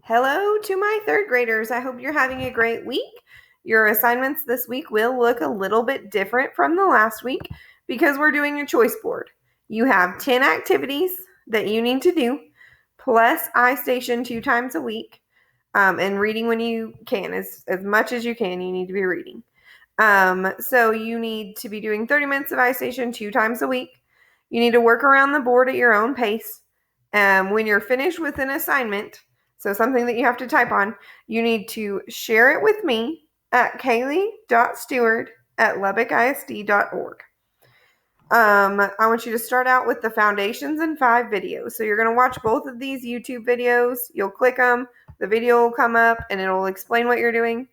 Hello to my third graders. I hope you're having a great week. Your assignments this week will look a little bit different from the last week because we're doing a choice board. You have 10 activities that you need to do, plus iStation 2 times a week, and reading when you can, as much as you can, you need to be reading. So you need to be doing 30 minutes of iStation 2 times a week. You need to work around the board at your own pace. When you're finished with an assignment, so something that you have to type on, you need to share it with me at kaylee.stewart@lubbockisd.org. I want you to start out with the foundations and 5 videos. So you're going to watch both of these YouTube videos. You'll click them. The video will come up and it'll explain what you're doing.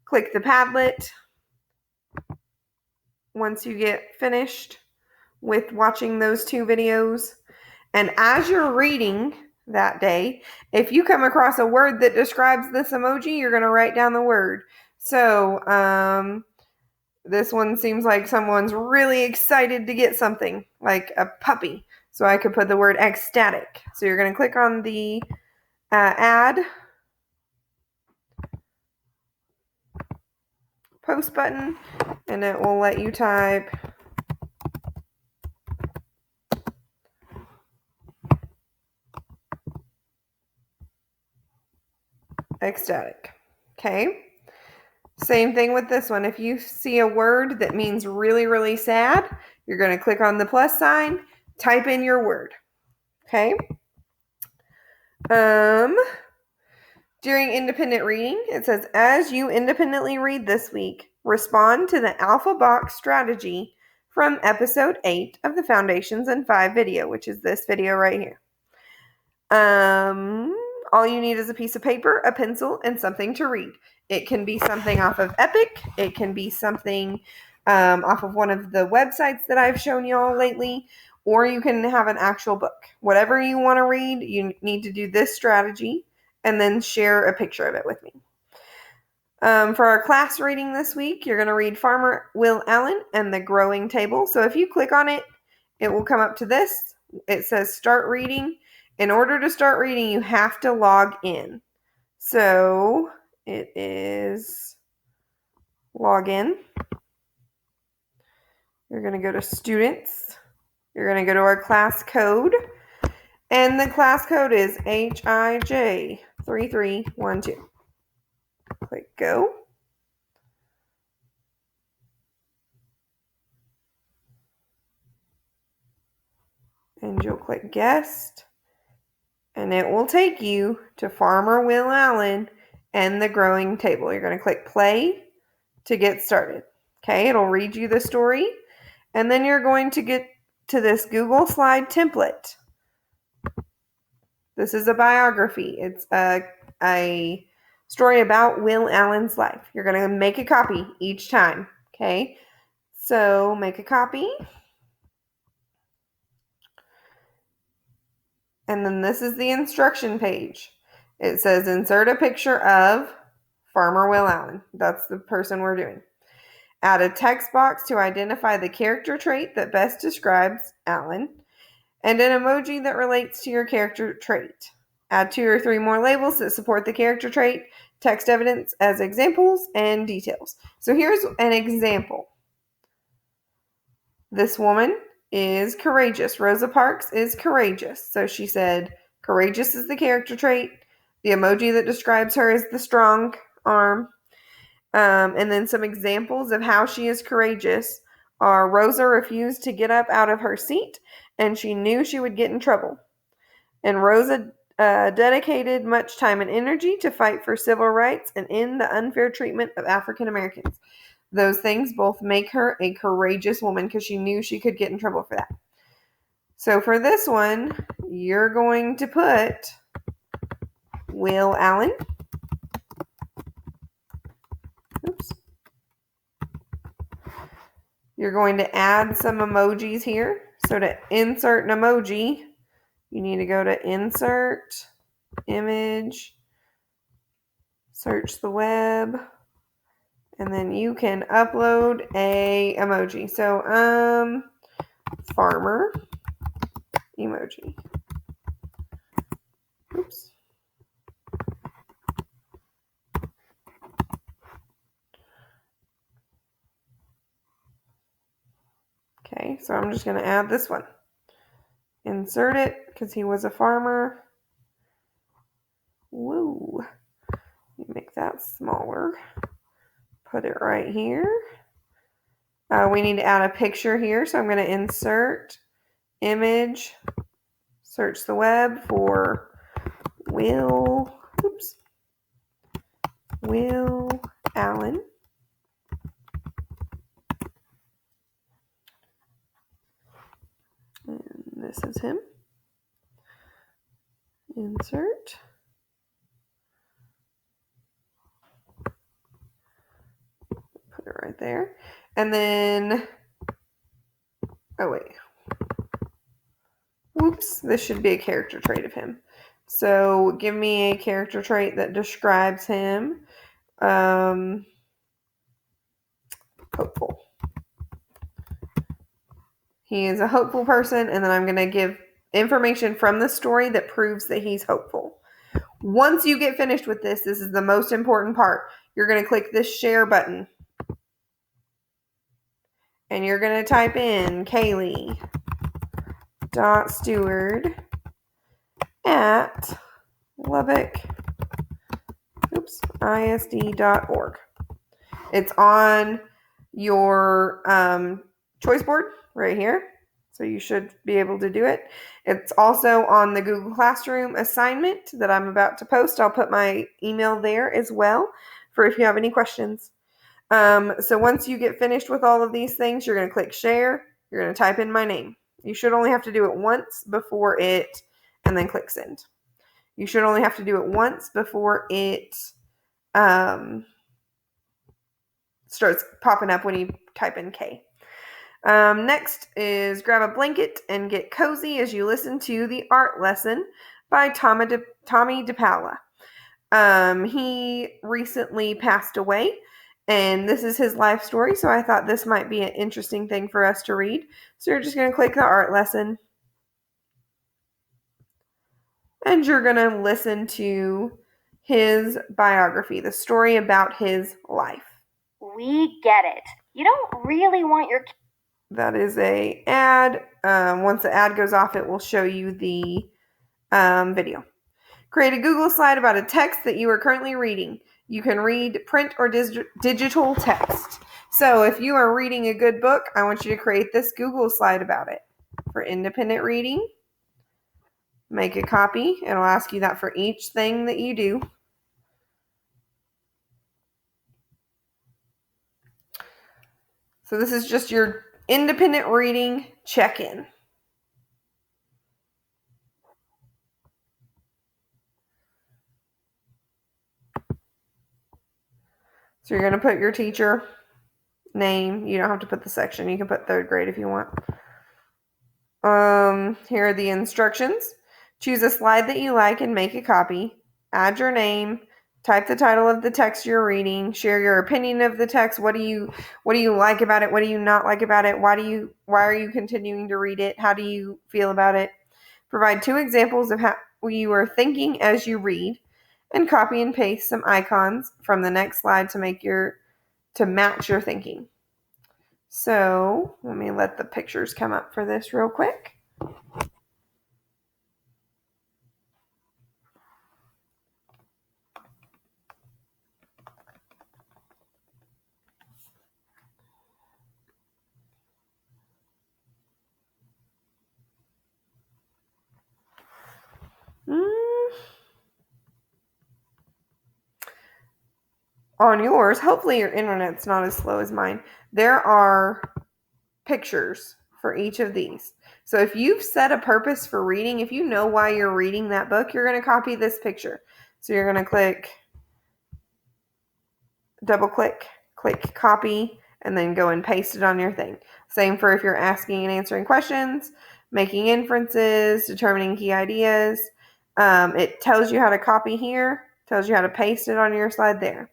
Click the Padlet once you get finished with watching those 2 videos. And as you're reading that day, if you come across a word that describes this emoji, you're going to write down the word. So, this one seems like someone's really excited to get something, like a puppy. So I could put the word ecstatic. So you're going to click on the add post button, and it will let you type ecstatic. Okay. Same thing with this one. If you see a word that means really, really sad, you're going to click on the plus sign, type in your word. Okay. During independent reading, it says, as you independently read this week, respond to the Alpha Box strategy from episode 8 of the Foundations and 5 video, which is this video right here. All you need is a piece of paper, a pencil, and something to read. It can be something off of Epic. It can be something off of one of the websites that I've shown y'all lately, or you can have an actual book. Whatever you want to read, you need to do this strategy and then share a picture of it with me. For our class reading this week, you're going to read Farmer Will Allen and the Growing Table. So if you click on it, it will come up to this. It says start reading. In order to start reading, you have to log in. So it is log in. You're going to go to students. You're going to go to our class code. And the class code is HIJ3312. Click go. And you'll click guest. And it will take you to Farmer Will Allen and the Growing Table. You're going to click play to get started. Okay, it'll read you the story. And then you're going to get to this Google Slide template. This is a biography. It's a story about Will Allen's life. You're going to make a copy each time. Okay, so make a copy. And then this is the instruction page. It says insert a picture of Farmer Will Allen. That's the person we're doing. Add a text box to identify the character trait that best describes Allen, and an emoji that relates to your character trait. Add 2 or 3 more labels that support the character trait, text evidence as examples, and details. So here's an example. This woman is courageous. Rosa Parks is courageous. So she said, courageous is the character trait. The emoji that describes her is the strong arm. And then some examples of how she is courageous are Rosa refused to get up out of her seat, and she knew she would get in trouble. And Rosa dedicated much time and energy to fight for civil rights and end the unfair treatment of African Americans. Those things both make her a courageous woman because she knew she could get in trouble for that. So for this one, you're going to put Will Allen. Oops. You're going to add some emojis here. So to insert an emoji, you need to go to Insert, Image, search the web, and then you can upload a emoji. So, farmer emoji. Oops. Okay, so I'm just going to add this one. Insert it because he was a farmer. Woo. Make that smaller. Put it right here. We need to add a picture here, so I'm going to insert image, search the web for Will Allen. And this is him. Insert. Put it right there. And then, oh wait. Whoops, this should be a character trait of him. So give me a character trait that describes him. Hopeful. He is a hopeful person, and then I'm going to give information from the story that proves that he's hopeful. Once you get finished with this is the most important part. You're going to click this share button. And you're going to type in Kaylee.Steward at Lubbock.isd.org. It's on your choice board right here. So you should be able to do it. It's also on the Google Classroom assignment that I'm about to post. I'll put my email there as well for if you have any questions. So once you get finished with all of these things, you're going to click share. You're going to type in my name. You should only have to do it once before it, and then click send. You should only have to do it once before it starts popping up when you type in K. Next is grab a blanket and get cozy as you listen to The Art Lesson by Tommy DePaula. He recently passed away, and this is his life story, so I thought this might be an interesting thing for us to read. So you're just going to click The Art Lesson, and you're going to listen to his biography, the story about his life. We get it. You don't really want your... That is a ad. Once the ad goes off, it will show you the video. Create a Google slide about a text that you are currently reading. You can read print or digital text. So if you are reading a good book, I want you to create this Google slide about it. For independent reading, make a copy. It'll ask you that for each thing that you do. So this is just your independent reading check-in. So you're going to put your teacher name. You don't have to put the section. You can put third grade if you want. Here are the instructions. Choose a slide that you like and make a copy. Add your name. Type the title of the text you're reading. Share your opinion of the text. What do you like about it? What do you not like about it? Why are you continuing to read it? How do you feel about it? Provide 2 examples of how you are thinking as you read, and copy and paste some icons from the next slide to match your thinking. So let me let the pictures come up for this real quick. On yours, hopefully your internet's not as slow as mine, there are pictures for each of these. So if you've set a purpose for reading, if you know why you're reading that book, you're going to copy this picture. So you're going to double click copy, and then go and paste it on your thing. Same for if you're asking and answering questions, making inferences, determining key ideas. It tells you how to copy here, tells you how to paste it on your slide there.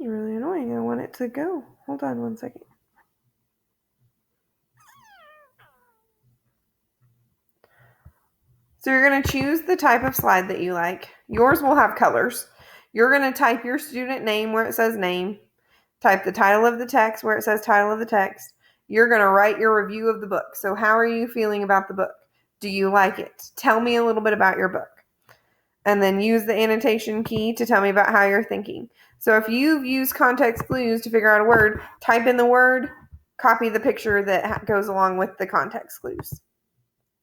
You're really annoying. I want it to go. Hold on one second. So you're going to choose the type of slide that you like. Yours will have colors. You're going to type your student name where it says name, type the title of the text where it says title of the text. You're going to write your review of the book. So how are you feeling about the book? Do you like it? Tell me a little bit about your book. And then use the annotation key to tell me about how you're thinking. So if you've used context clues to figure out a word, type in the word, copy the picture that goes along with the context clues.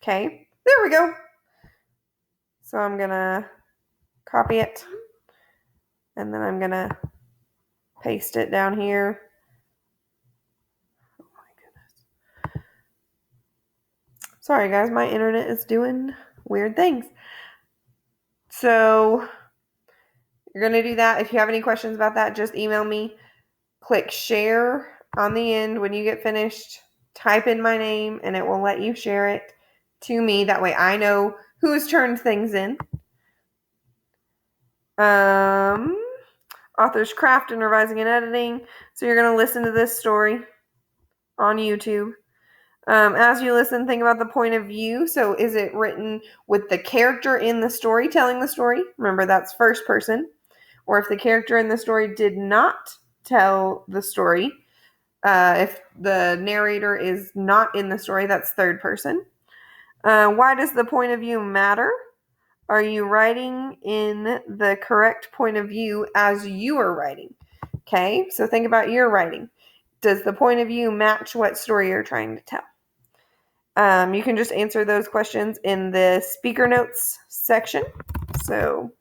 Okay, there we go. So I'm going to copy it. And then I'm going to paste it down here. Oh my goodness. Sorry guys, my internet is doing weird things. So you're going to do that. If you have any questions about that, just email me. Click share on the end when you get finished. Type in my name and it will let you share it to me. That way I know who's turned things in. Author's craft and revising and editing. So you're going to listen to this story on YouTube. As you listen, think about the point of view. So is it written with the character in the story telling the story? Remember, that's first person. Or if the character in the story did not tell the story, if the narrator is not in the story, that's third person. Why does the point of view matter? Are you writing in the correct point of view as you are writing? Okay, so think about your writing. Does the point of view match what story you're trying to tell? You can just answer those questions in the speaker notes section. So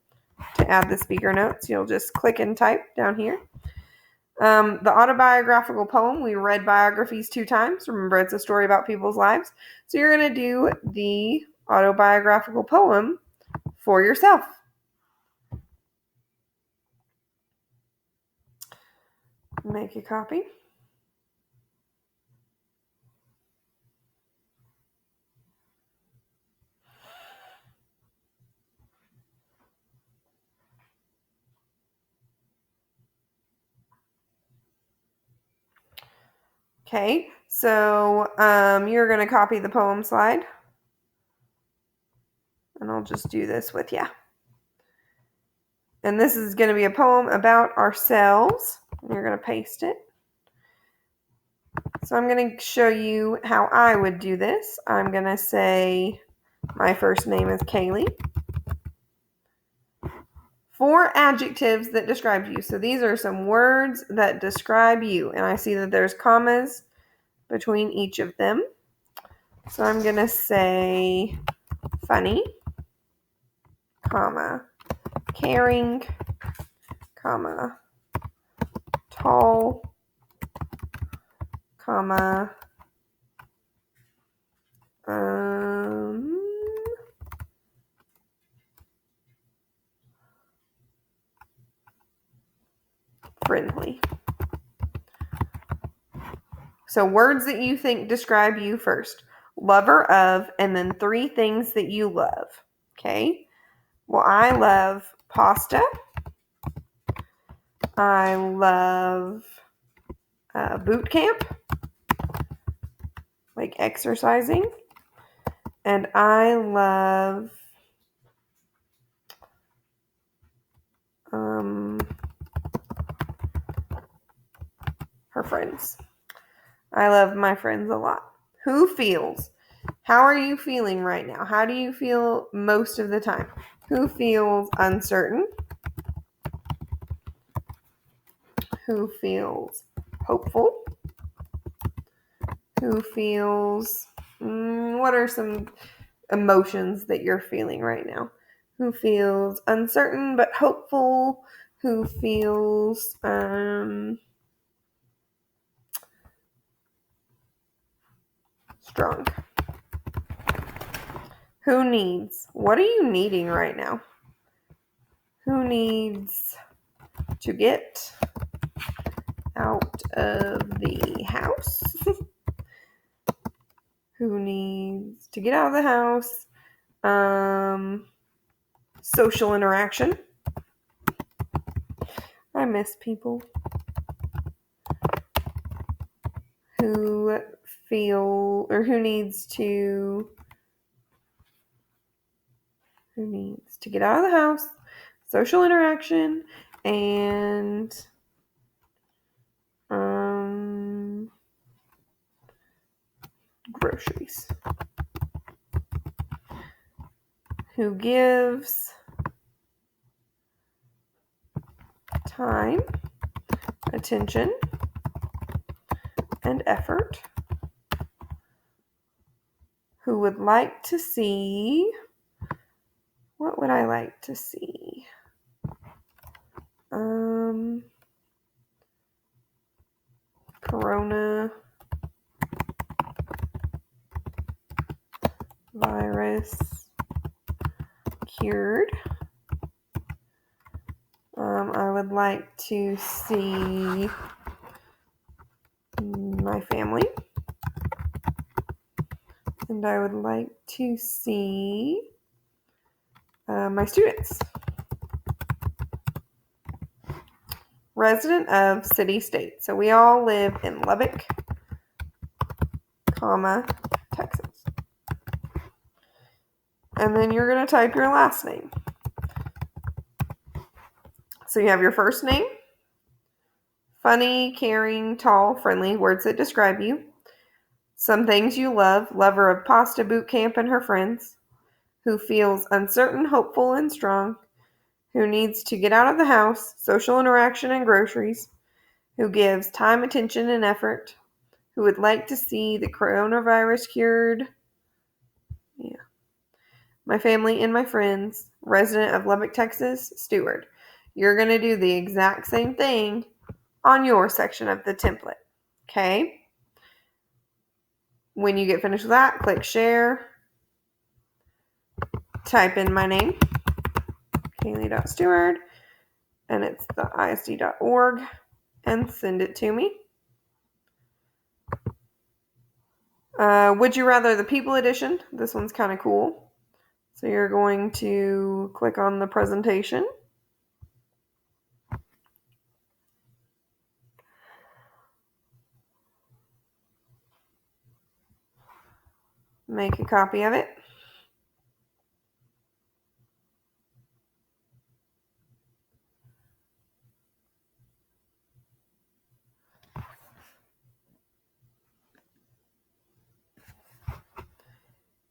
to add the speaker notes, you'll just click and type down here. The autobiographical poem, we read biographies 2 times. Remember, it's a story about people's lives. So you're going to do the autobiographical poem for yourself. Make a copy. Okay, so you're going to copy the poem slide. And I'll just do this with you. And this is going to be a poem about ourselves. You're going to paste it. So I'm going to show you how I would do this. I'm going to say my first name is Kaylee. 4 adjectives that describe you. So these are some words that describe you. And I see that there's commas between each of them. So I'm going to say funny, comma, caring, comma, tall, comma, friendly. So words that you think describe you first. Lover of, and then 3 things that you love. Okay? Well, I love pasta. I love boot camp, like exercising. And I love her friends. I love my friends a lot. Who feels? How are you feeling right now? How do you feel most of the time? Who feels uncertain? Who feels hopeful? Who feels, what are some emotions that you're feeling right now? Who feels uncertain but hopeful? Who feels strong? Who needs? What are you needing right now? Who needs to get out of the house? Who needs to get out of the house? Social interaction. I miss people. Who feel, or who needs to get out of the house? social interaction, and groceries. Who gives time, attention, and effort. Who would like to see, what would I like to see? Coronavirus cured. I would like to see my family. And I would like to see my students. Resident of city state. So we all live in Lubbock, Texas. And then you're going to type your last name. So you have your first name, funny, caring, tall, friendly, words that describe you. Some things you love, lover of pasta boot camp and her friends. Who feels uncertain, hopeful, and strong. Who needs to get out of the house, social interaction and groceries. Who gives time, attention, and effort. Who would like to see the coronavirus cured. Yeah. My family and my friends. Resident of Lubbock, Texas. Steward. You're going to do the exact same thing on your section of the template. Okay? When you get finished with that, click share. Type in my name, Kaylee.Steward, and it's the ISD.org, and send it to me. Would you rather the People Edition? This one's kind of cool. So you're going to click on the presentation. Make a copy of it.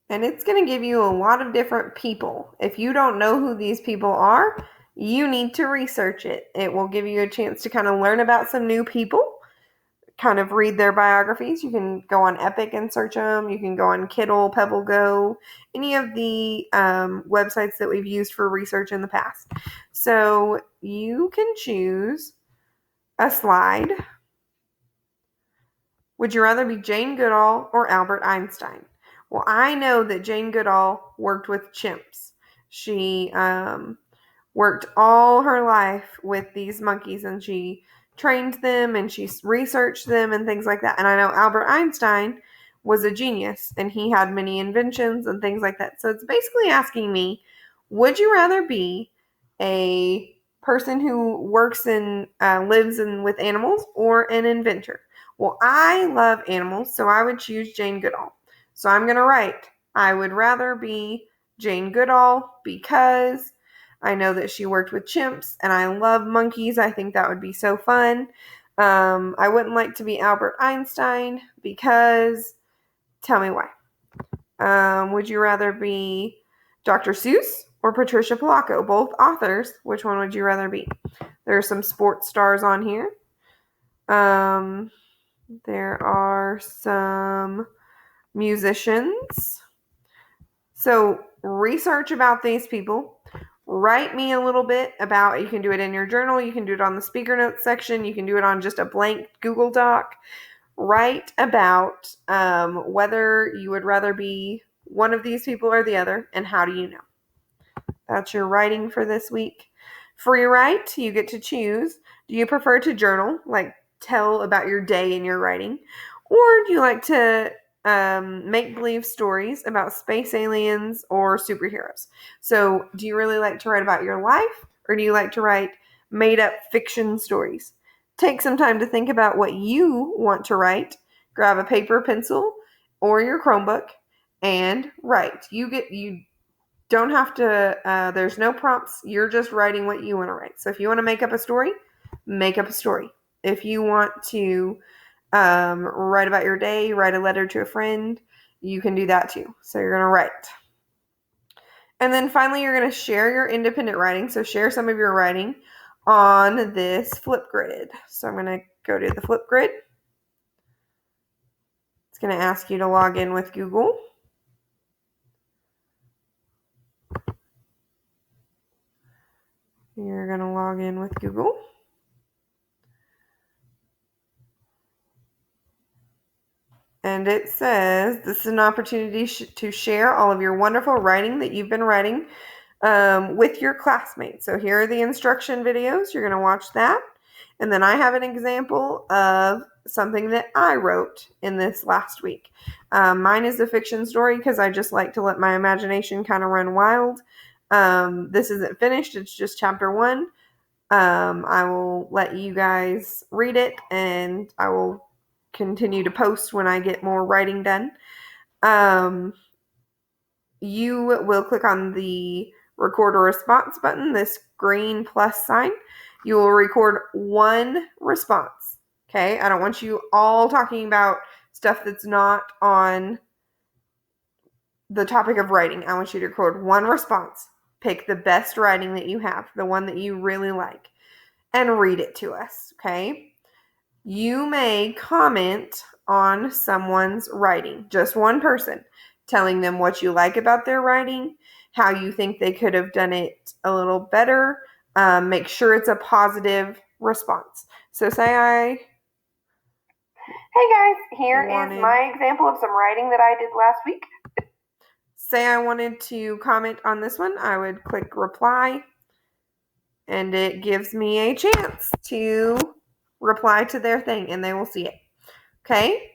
And it's going to give you a lot of different people. If you don't know who these people are, you need to research it. It will give you a chance to kind of learn about some new people, kind of read their biographies. You can go on Epic and search them. You can go on Kiddle, Pebble Go, any of the websites that we've used for research in the past. So you can choose a slide. Would you rather be Jane Goodall or Albert Einstein? Well, I know that Jane Goodall worked with chimps. She worked all her life with these monkeys, and she trained them and she researched them and things like that. And I know Albert Einstein was a genius and he had many inventions and things like that. So it's basically asking me, would you rather be a person who works and lives with animals or an inventor? Well, I love animals, so I would choose Jane Goodall. So I'm going to write, I would rather be Jane Goodall because I know that she worked with chimps and I love monkeys. I think that would be so fun. I wouldn't like to be Albert Einstein because, tell me why. Would you rather be Dr. Seuss or Patricia Polacco? Both authors. Which one would you rather be? There are some sports stars on here. There are some musicians. So research about these people. Write me a little bit about, you can do it in your journal, you can do it on the speaker notes section, you can do it on just a blank Google Doc. Write about whether you would rather be one of these people or the other, and how do you know. That's your writing for this week. Free write, you get to choose. Do you prefer to journal, like tell about your day in your writing, or do you like to make-believe stories about space aliens or superheroes? So do you really like to write about your life, or do you like to write made-up fiction stories? Take some time to think about what you want to write. Grab a paper, pencil, or your Chromebook and write. You don't have to, there's no prompts. You're just writing what you want to write. So if you want to make up a story, make up a story. If you want to write about your day, write a letter to a friend, you can do that too. So you're going to write. And then finally, you're going to share your independent writing. So share some of your writing on this Flipgrid. So I'm going to go to the Flipgrid. It's going to ask you to log in with Google. You're going to log in with Google. And it says, this is an opportunity to share all of your wonderful writing that you've been writing with your classmates. So here are the instruction videos. You're going to watch that. And then I have an example of something that I wrote in this last week. Mine is a fiction story because I just like to let my imagination kind of run wild. This isn't finished. It's just chapter 1. I will let you guys read it, and I will continue to post when I get more writing done. You will click on the record a response button, this green plus sign. You will record one response. Okay, I don't want you all talking about stuff that's not on the topic of writing. I want you to record one response. Pick the best writing that you have, the one that you really like, and read it to us. Okay, you may comment on someone's writing, just one person, telling them what you like about their writing, how you think they could have done it a little better. Make sure it's a positive response. So say Hey guys, here is my example of some writing that I did last week. Say I wanted to comment on this one, I would click reply, and it gives me a chance to reply to their thing, and they will see it. Okay?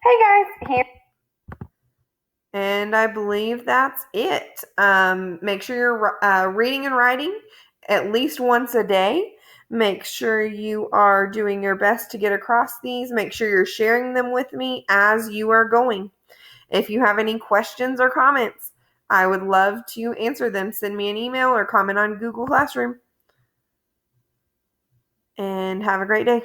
Hey guys, here. And I believe that's it. Make sure you're reading and writing at least once a day. Make sure you are doing your best to get across these. Make sure you're sharing them with me as you are going. If you have any questions or comments, I would love to answer them. Send me an email or comment on Google Classroom. And have a great day.